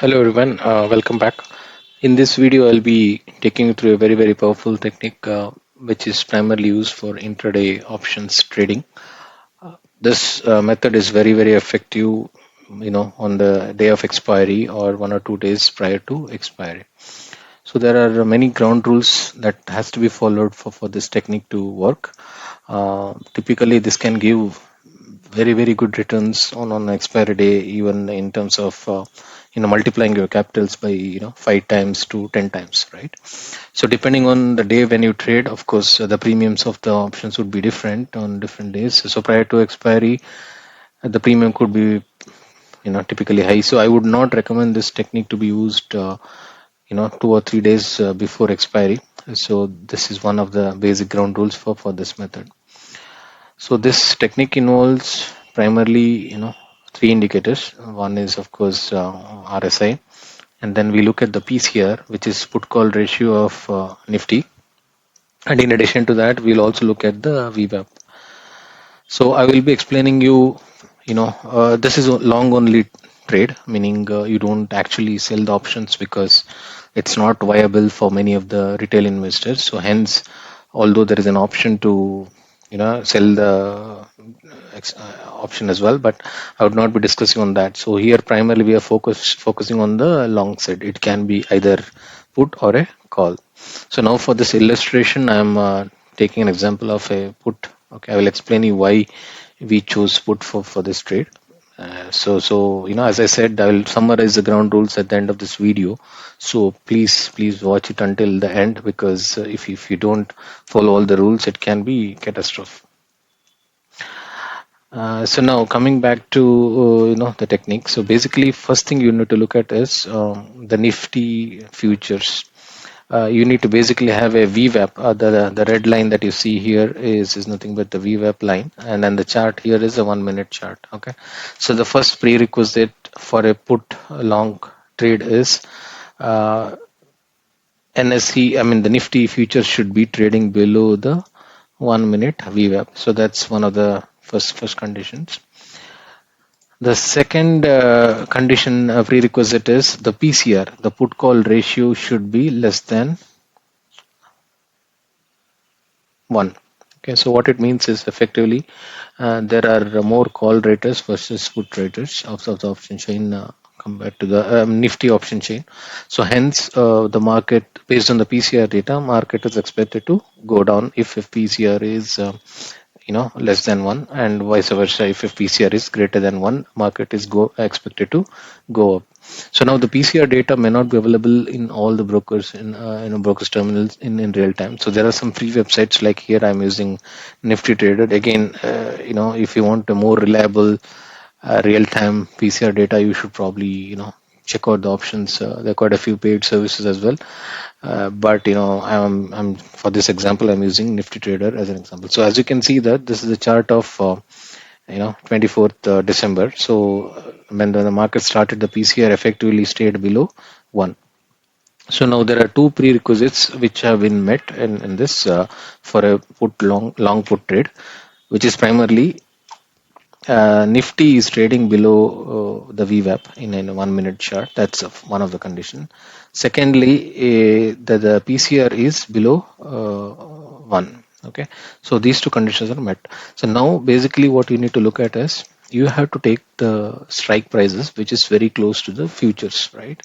Hello everyone, welcome back. In this video, I'll be taking you through a very powerful technique which is primarily used for intraday options trading. This method is very effective, on the day of expiry or 1 or 2 days prior to expiry. So there are many ground rules that has to be followed for this technique to work. Typically, this can give very good returns on expiry day, even in terms of multiplying your capitals by 5 times to 10 times, right? So depending on the day when you trade, of course, the premiums of the options would be different on different days. So prior to expiry, the premium could be typically high. So I would not recommend this technique to be used 2 or 3 days before expiry. So this is one of the basic ground rules for this method. So this technique involves primarily, three indicators. One is of course RSI, and then we look at the PCR, which is put call ratio of Nifty, and in addition to that, we'll also look at the VWAP. So I will be explaining you, this is a long only trade, meaning you don't actually sell the options because it's not viable for many of the retail investors. So hence, although there is an option to sell the option as well, but I would not be discussing on that. So here primarily we are focusing on the long side. It can be either put or a call. So now for this illustration, I'm taking an example of a put. Okay, I will explain you why we chose put for this trade. As I said, I will summarize the ground rules at the end of this video. So please watch it until the end, because if you don't follow all the rules, it can be catastrophe. So now coming back to the technique. So basically, first thing you need to look at is the Nifty futures. You need to basically have a VWAP. The red line that you see here is nothing but the VWAP line, and then the chart here is a 1 minute chart. Okay, so the first prerequisite for a put long trade is NSE. I mean the Nifty futures should be trading below the 1 minute VWAP. So that's one of the first conditions. The second condition prerequisite is the PCR. The put call ratio should be less than 1. Okay, so what it means is effectively there are more call raters versus put raters of the option chain compared to the Nifty option chain. So hence the market, based on the PCR data, market is expected to go down if PCR is less than 1, and vice versa. If PCR is greater than 1, market is expected to go up. So now the PCR data may not be available in all the brokers in brokers terminals in real time. So there are some free websites, like here I'm using Nifty Trader. Again, if you want a more reliable real time PCR data, you should probably check out the options. There are quite a few paid services as well. But I'm for this example, I'm using Nifty Trader as an example. So as you can see, that this is a chart of 24th December. So when the market started, the PCR effectively stayed below 1. So now there are two prerequisites which have been met in this for a long put trade, which is primarily Nifty is trading below the VWAP in a 1 minute chart. That's one of the condition. Secondly, the PCR is below 1. Okay, so these two conditions are met. So now basically what you need to look at is you have to take the strike prices, which is very close to the futures, right?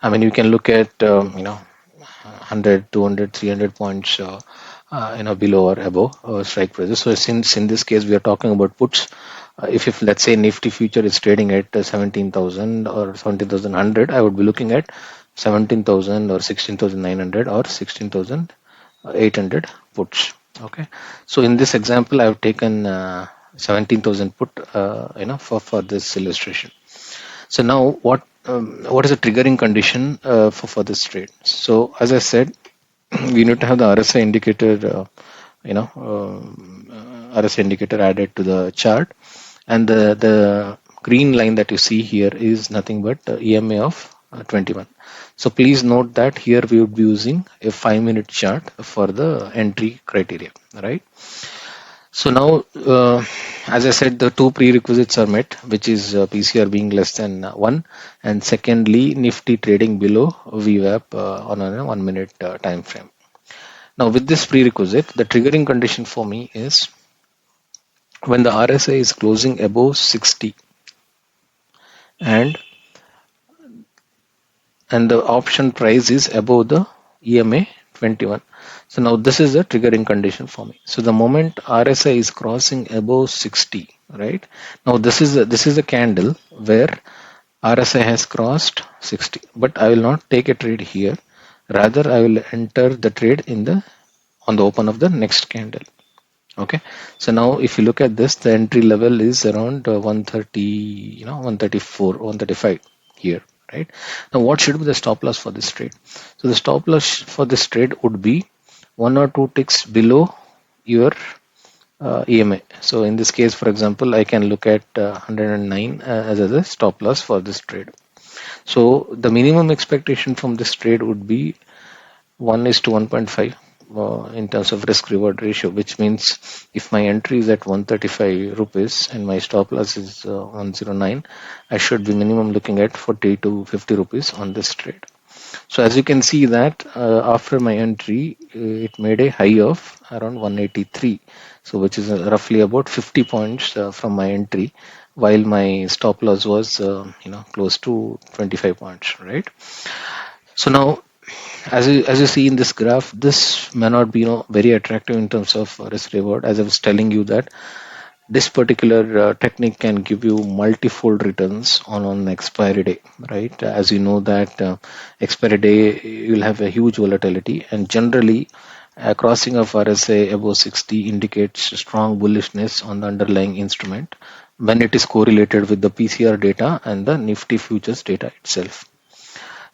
I mean, you can look at 100, 200, 300 points below or above strike prices. So since in this case we are talking about puts, if let's say Nifty future is trading at 17,000 or 17,100, I would be looking at 17,000 or 16,900 or 16,800 puts. Okay, so in this example I have taken 17,000 put for this illustration. So now what is the triggering condition for this trade? So as I said, we need to have the RSI indicator RSI indicator added to the chart, and the green line that you see here is nothing but EMA of 21. So please note that here we would be using a 5 minute chart for the entry criteria, right? So now, as I said, the two prerequisites are met, which is PCR being less than 1, and secondly, Nifty trading below VWAP on a 1 minute time frame. Now, with this prerequisite, the triggering condition for me is when the RSI is closing above 60 and the option price is above the EMA 21. So now this is the triggering condition for me. So the moment RSI is crossing above 60, right? Now this is a candle where RSI has crossed 60, but I will not take a trade here. Rather, I will enter the trade in the on the open of the next candle. Okay, so now if you look at this, the entry level is around 130, 134, 135 here, right? Now, what should be the stop loss for this trade? So the stop loss for this trade would be one or two ticks below your EMA. So in this case, for example, I can look at 109 as a stop loss for this trade. So the minimum expectation from this trade would be 1 is to 1.5 in terms of risk reward ratio, which means if my entry is at 135 rupees and my stop loss is 109, I should be minimum looking at 40 to 50 rupees on this trade. So as you can see that after my entry, it made a high of around 183, so which is roughly about 50 points from my entry, while my stop loss was close to 25 points, right? So now, as you see in this graph, this may not be very attractive in terms of risk reward. As I was telling you that this particular technique can give you multifold returns on expiry day, right? As you know that expiry day you'll have a huge volatility, and generally crossing of RSI above 60 indicates strong bullishness on the underlying instrument when it is correlated with the PCR data and the Nifty futures data itself.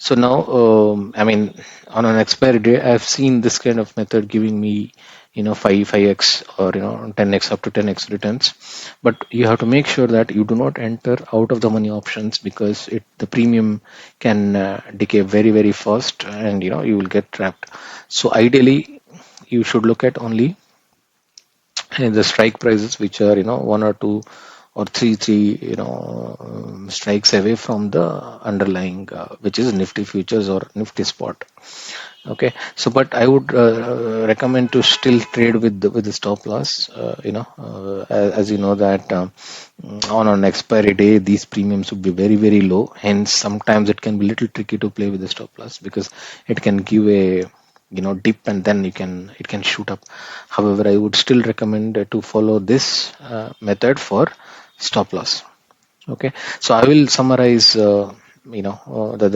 So now, I mean, on an expiry day, I've seen this kind of method giving me, 5x or 10x up to 10x returns. But you have to make sure that you do not enter out of the money options, because the premium can decay very very fast, and you will get trapped. So ideally, you should look at only the strike prices, which are one or two or three strikes away from the underlying, which is Nifty futures or Nifty spot. Okay, so but I would recommend to still trade with the stop loss. As you know that on an expiry day, these premiums would be very very low. Hence, sometimes it can be little tricky to play with the stop loss, because it can give a dip, and then it can shoot up. However, I would still recommend to follow this method for stop loss. Okay, so I will summarize the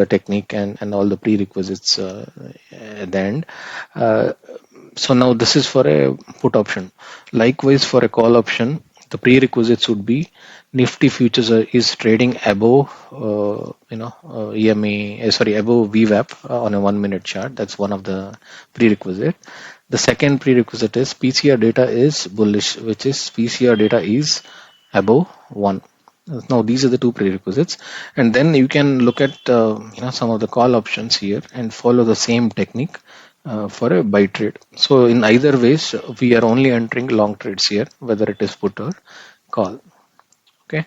technique and all the prerequisites at the end. uh, so now this is for a put option. Likewise, for a call option, the prerequisites would be Nifty futures is trading above EMA, sorry, above VWAP on a 1 minute chart. That's one of the prerequisite. The second prerequisite is PCR data is bullish, which is PCR data is above 1. Now these are the two prerequisites, and then you can look at some of the call options here and follow the same technique for a buy trade. So in either ways, we are only entering long trades here, whether it is put or call. Okay,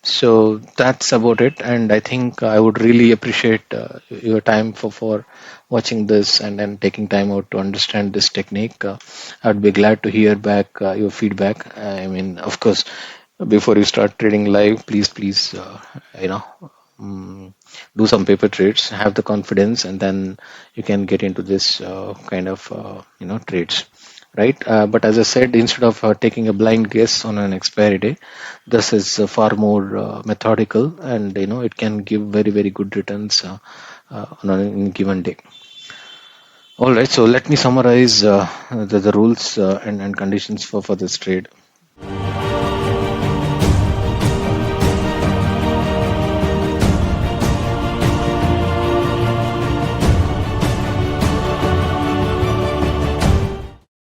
so that's about it, and I think I would really appreciate your time for watching this and then taking time out to understand this technique. I'd be glad to hear back your feedback. I mean, of course, before you start trading live, please, mm, do some paper trades, have the confidence, and then you can get into this kind of trades, right? But as I said, instead of taking a blind guess on an expiry day, this is far more methodical, and it can give very very good returns on a given day. All right, so let me summarize the rules and conditions for this trade.